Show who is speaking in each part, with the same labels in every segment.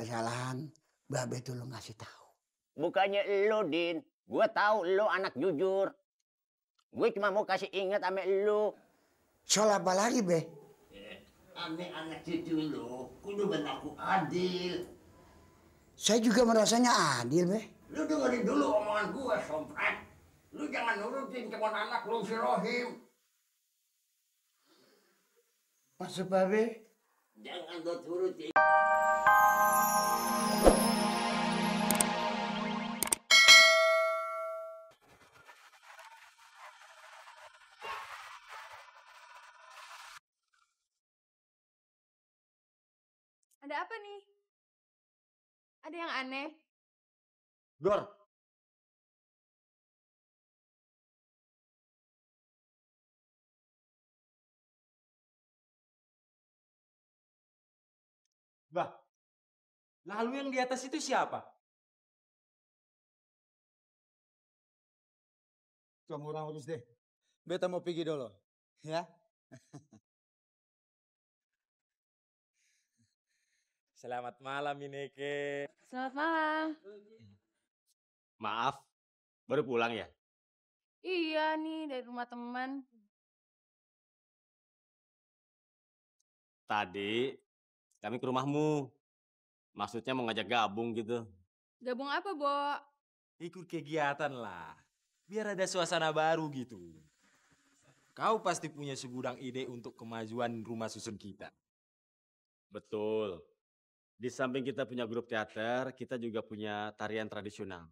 Speaker 1: kesalahan, Babe tuh lo ngasih tahu.
Speaker 2: Bukannya lo, Din. Gue tahu lo anak jujur. Gue cuma mau kasih ingat sama lo.
Speaker 1: Soal apa lagi, Be?
Speaker 3: Ane anak cucu lo, kudu berlaku adil.
Speaker 1: Saya juga merasanya adil, Be.
Speaker 3: Lu dengerin dulu omongan gue, sompret. Lu jangan nurutin kemauan anak lu si Rohim.
Speaker 1: Maksud Babe?
Speaker 3: Jangan lo turutin.
Speaker 4: Ada apa nih? Ada yang aneh?
Speaker 2: Gor.
Speaker 5: Bah, lalu yang di atas itu siapa?
Speaker 6: Kamu orang urus deh. Beta mau pergi dulu. Ya.
Speaker 5: Selamat malam, Ineke.
Speaker 4: Selamat malam.
Speaker 2: Maaf, baru pulang ya?
Speaker 4: Iya nih, dari rumah teman.
Speaker 2: Tadi kami ke rumahmu. Maksudnya mau ngajak gabung gitu.
Speaker 4: Gabung apa, Bo?
Speaker 5: Ikut kegiatan lah. Biar ada suasana baru gitu. Kau pasti punya segudang ide untuk kemajuan rumah susun kita.
Speaker 2: Betul. Di samping kita punya grup teater, kita juga punya tarian tradisional.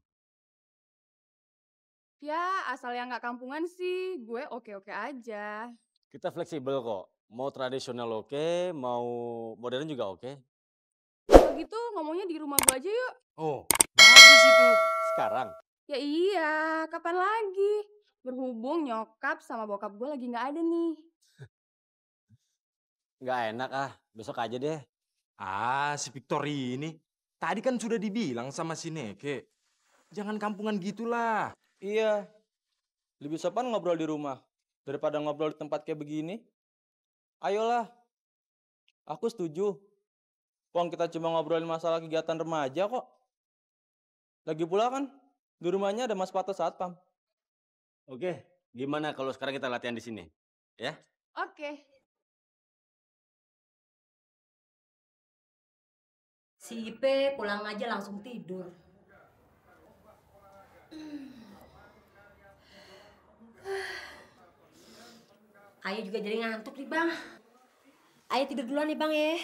Speaker 4: Ya, asal yang nggak kampungan sih, gue oke-oke aja.
Speaker 2: Kita fleksibel kok. Mau tradisional oke, mau modern juga oke.
Speaker 4: Kalau gitu ngomongnya di rumah gue aja yuk.
Speaker 5: Oh, bagus itu.
Speaker 2: Sekarang?
Speaker 4: Ya iya, kapan lagi? Berhubung nyokap sama bokap gue lagi nggak ada nih.
Speaker 2: Nggak enak ah, besok aja deh.
Speaker 5: Ah, si Victor ini. Tadi kan sudah dibilang sama si Neke. Jangan kampungan gitulah.
Speaker 7: Iya, lebih sopan ngobrol di rumah daripada ngobrol di tempat kayak begini. Ayolah, aku setuju. Pong kita cuma ngobrolin masalah kegiatan remaja kok. Lagi pula kan di rumahnya ada Mas Pato Satpam.
Speaker 2: Oke, gimana kalau sekarang kita latihan di sini? Ya?
Speaker 4: Oke.
Speaker 8: Si Ipe pulang aja langsung tidur. Ayah juga jadi ngantuk nih bang. Ayah tidur duluan nih bang ya.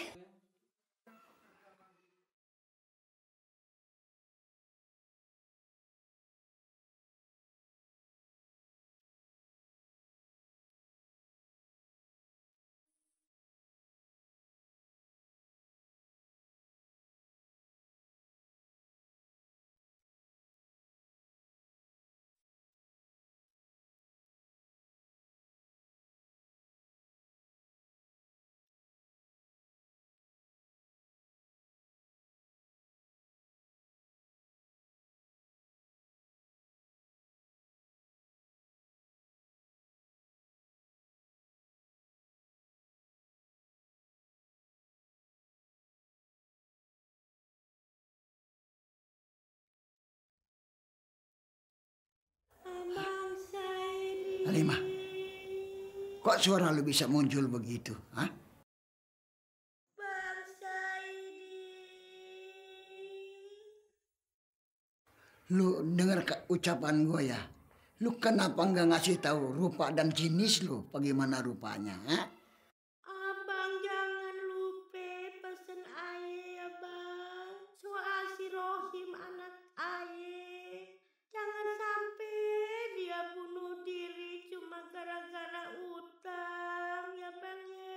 Speaker 1: Halimah, kok suara lu bisa muncul begitu? Hah? Lu dengar ucapan gue ya? Lu kenapa nggak ngasih tahu rupa dan jenis lu? Bagaimana rupanya? Hah?
Speaker 8: Abang jangan lupa pesen ayah ya bang. Soal si Rohim anak ayah. Jangan sampai dia bunuh diri cuma gara-gara utang ya bang ya.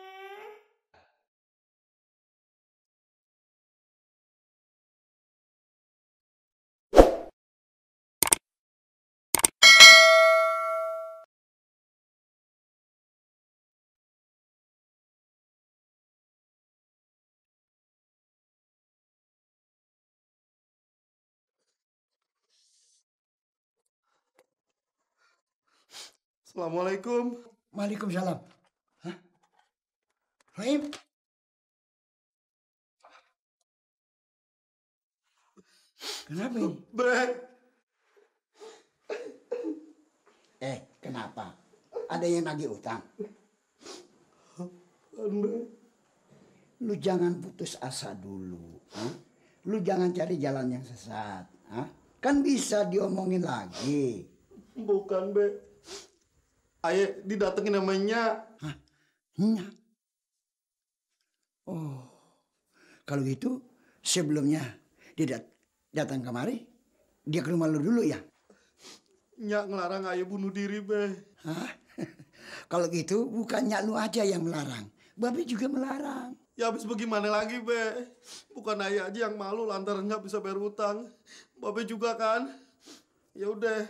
Speaker 6: Assalamualaikum.
Speaker 1: Waalaikumsalam. Hah? Rahim? Kenapa ini?
Speaker 6: Be.
Speaker 1: Kenapa? Ada yang nagih utang? Lu jangan putus asa dulu. Lu jangan cari jalan yang sesat. Kan bisa diomongin lagi.
Speaker 6: Bukan, Be. Aye didatengin namanya.
Speaker 1: Nyak. Oh, kalau gitu sebelumnya dia datang kemari, dia ke rumah lu dulu ya?
Speaker 6: Nyak ngelarang Aye bunuh diri, Be.
Speaker 1: Hah? Kalau gitu bukannya lu aja yang melarang, Babe juga melarang.
Speaker 6: Ya habis bagaimana lagi, Be? Bukan Aye aja yang malu lantaran nggak bisa bayar utang. Babe juga kan. Ya udah,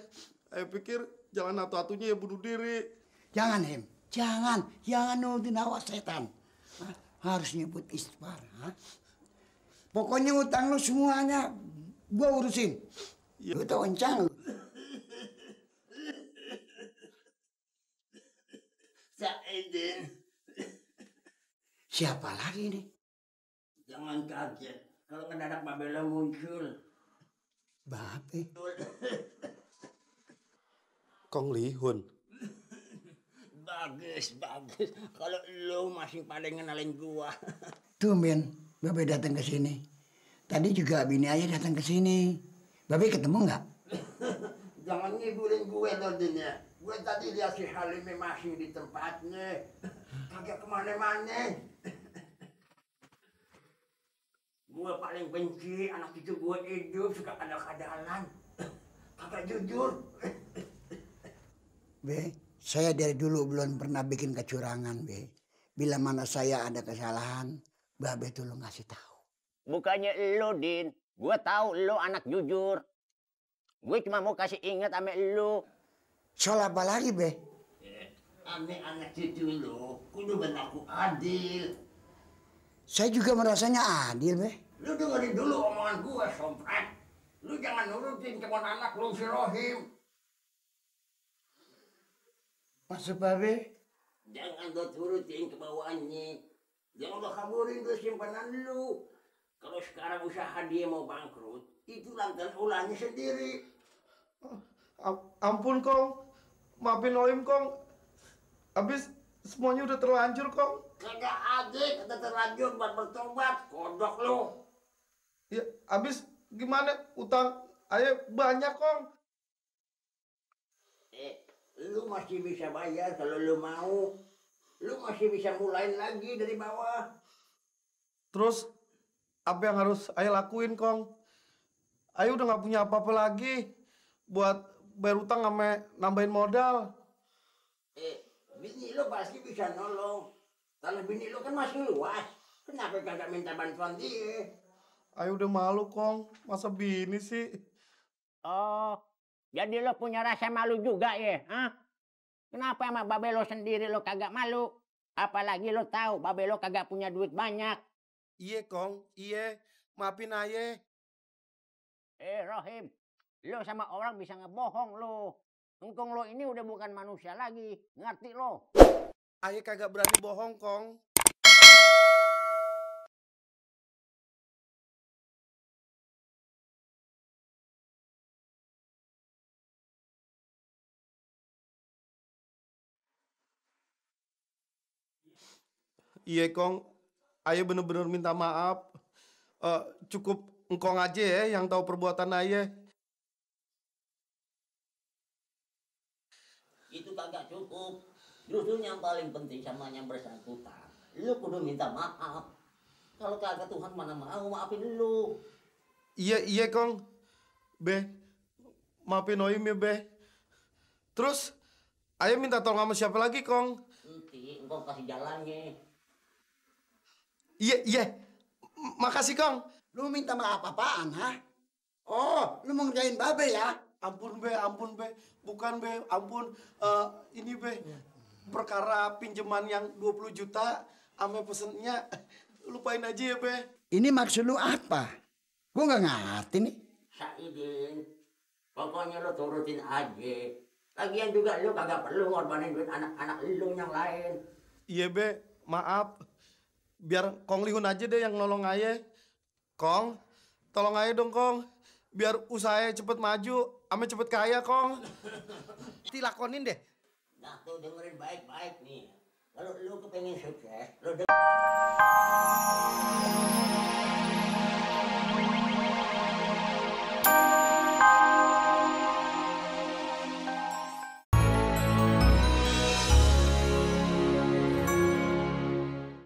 Speaker 6: Aye pikir jalan satu-satunya ya bunuh diri.
Speaker 1: Jangan, Hem. Jangan nurutin hawa setan. Harus nyebut istighfar. Pokoknya utang lu semuanya gua urusin. Lu tau encang lu.
Speaker 3: Saidin,
Speaker 1: Siapa lagi nih?
Speaker 3: jangan kaget kalau mendadak Babela muncul.
Speaker 1: Babe.
Speaker 6: Kong Lihun.
Speaker 3: Bagus. Kalau lu masih pada ngenalin gua.
Speaker 1: Tumben Babe datang ke sini. Tadi juga bini ayah datang ke sini. Babe ketemu nggak?
Speaker 3: Jangan ngibulin gue Din ya. Gue tadi lihat si Halim masih di tempatnya. Kagak kemana-mana. Gue paling benci anak itu gue hidup suka kadal-kadalan. Kagak jujur.
Speaker 1: Be, saya dari dulu belum pernah bikin kecurangan, Be. Bila mana saya ada kesalahan, Babe tuh lu ngasih tahu.
Speaker 2: Bukannya lo, Din. Gue tahu lo anak jujur. Gue cuma mau kasih ingat sama lo.
Speaker 1: Soal apa lagi, Be?
Speaker 3: Anak cucu lu kudu berlaku adil.
Speaker 1: Saya juga merasanya adil, Be.
Speaker 3: Lu dengerin dulu omongan gue, Sompret. Lu jangan nurutin kemauan anak lu si Rohim.
Speaker 1: Maksud Babe?
Speaker 3: Jangan lo turutin kemauannya. Jangan lo kaburin ke simpanan lu. Kalau sekarang usaha dia mau bangkrut, itu lantaran ulahnya sendiri.
Speaker 6: Ampun, Kong. Maafin Oim, Kong. Habis semuanya udah terlanjur, Kong.
Speaker 3: Kagak ada kata terlanjur buat bertobat, kodok lu.
Speaker 6: Ya, habis gimana? Utang Aye banyak, Kong.
Speaker 3: Lu masih bisa bayar kalau lu mau. Lu masih bisa mulai lagi dari bawah.
Speaker 6: Terus apa yang harus Aye lakuin, Kong? Aye udah nggak punya apa-apa lagi buat bayar utang sama nambahin modal.
Speaker 3: Bini lu pasti bisa nolong. Kalau bini lu kan masih luas. Kenapa kagak minta bantuan dia?
Speaker 6: Aye udah malu, Kong. Masa bini sih?
Speaker 2: Oh, jadi lo punya rasa malu juga ya? Hah? Kenapa sama babe lo sendiri lo kagak malu? Apalagi lo tahu babe lo kagak punya duit banyak.
Speaker 6: Iya, Kong. Iya. Maafin Aye.
Speaker 2: Rohim, lo sama orang bisa ngebohong lo. Engkong lo ini udah bukan manusia lagi. Ngerti lo?
Speaker 6: Aye kagak berani bohong, Kong. Iya, Kong. Aye bener-bener minta maaf. Cukup engkong aja ya yang tahu perbuatan Aye.
Speaker 3: Itu kagak cukup. Justru yang paling penting sama yang bersangkutan, lu kudu minta maaf. Kalau kagak Tuhan mana mau maafin lu.
Speaker 6: Iya, Kong. Be, maafin Oim ya, Be. Terus, Aye minta tolong sama siapa lagi, Kong?
Speaker 3: Nanti engkau kasih jalannya.
Speaker 6: Iya. Makasih, Kong.
Speaker 1: Lu minta maaf apaan, ha? Oh, lu mau ngerjain Babe ya?
Speaker 6: Ampun, Be. Bukan, Be. Ampun. Ini, Be. Perkara pinjaman yang 20 juta sama pesennya. Lupain aja ya, Be.
Speaker 1: Ini maksud lu apa? Gua nggak ngerti nih.
Speaker 3: Saidin, pokoknya lu turutin aja. Lagian juga lu kagak perlu ngorbanin duit anak-anak lu yang lain.
Speaker 6: Iya, Be. Maaf. Biar Kong Lihun aja deh yang nolong Aye. Kong, tolong Aye dong, Kong. biar usahanya cepet maju, ame cepet kaya, Kong. Ti lakonin deh.
Speaker 3: Nah tuh dengerin baik-baik nih. Kalau lu kepengen sukses,